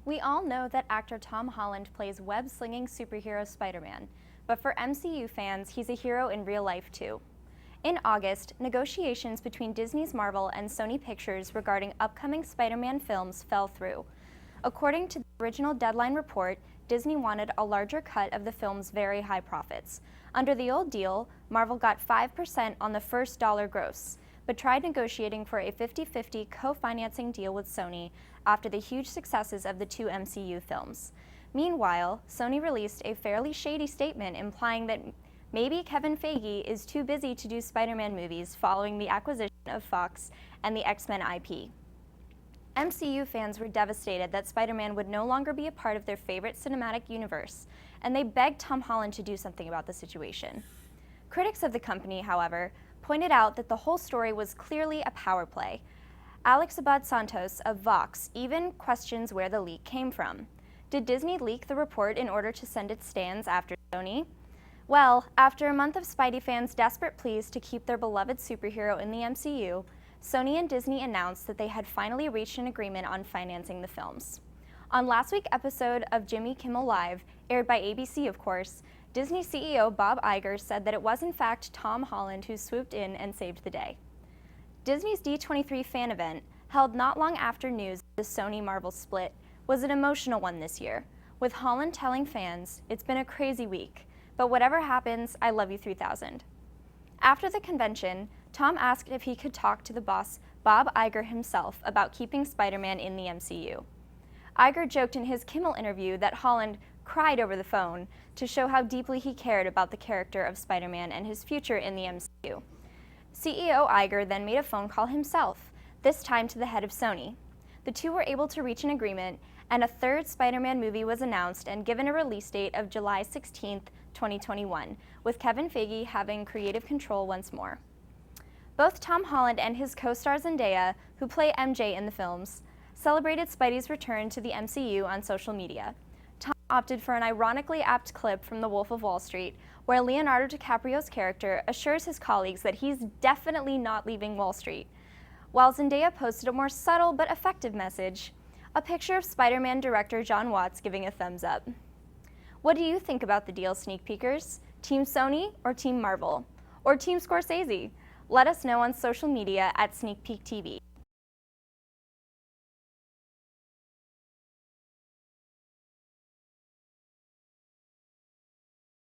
We all know that actor Tom Holland plays web-slinging superhero Spider-Man, but for MCU fans, he's a hero in real life too. In August, negotiations between Disney's Marvel and Sony Pictures regarding upcoming Spider-Man films fell through. According to the original Deadline report, Disney wanted a larger cut of the film's very high profits. Under the old deal, Marvel got 5% on the first dollar gross, but tried negotiating for a 50-50 co-financing deal with Sony after the huge successes of the two MCU films. Meanwhile, Sony released a fairly shady statement implying that maybe Kevin Feige is too busy to do Spider-Man movies following the acquisition of Fox and the X-Men IP. MCU fans were devastated that Spider-Man would no longer be a part of their favorite cinematic universe, and they begged Tom Holland to do something about the situation. Critics of the company, however, pointed out that the whole story was clearly a power play. Alex Abad-Santos of Vox even questions where the leak came from. Did Disney leak the report in order to send its stands after Sony? Well, after a month of Spidey fans' desperate pleas to keep their beloved superhero in the MCU, Sony and Disney announced that they had finally reached an agreement on financing the films. On last week's episode of Jimmy Kimmel Live, aired by ABC of course, Disney CEO Bob Iger said that it was in fact Tom Holland who swooped in and saved the day. Disney's D23 fan event, held not long after news of the Sony-Marvel split, was an emotional one this year, with Holland telling fans, "It's been a crazy week, but whatever happens, I love you 3000. After the convention, Tom asked if he could talk to the boss, Bob Iger himself, about keeping Spider-Man in the MCU. Iger joked in his Kimmel interview that Holland cried over the phone to show how deeply he cared about the character of Spider-Man and his future in the MCU. CEO Iger then made a phone call himself, this time to the head of Sony. The two were able to reach an agreement, and a third Spider-Man movie was announced and given a release date of July 16, 2021, with Kevin Feige having creative control once more. Both Tom Holland and his co-star Zendaya, who play MJ in the films, celebrated Spidey's return to the MCU on social media. Tom opted for an ironically apt clip from The Wolf of Wall Street, where Leonardo DiCaprio's character assures his colleagues that he's definitely not leaving Wall Street, while Zendaya posted a more subtle but effective message, a picture of Spider-Man director John Watts giving a thumbs up. What do you think about the deal, sneak peekers? Team Sony or Team Marvel? Or Team Scorsese? Let us know on social media at Sneak Peek TV.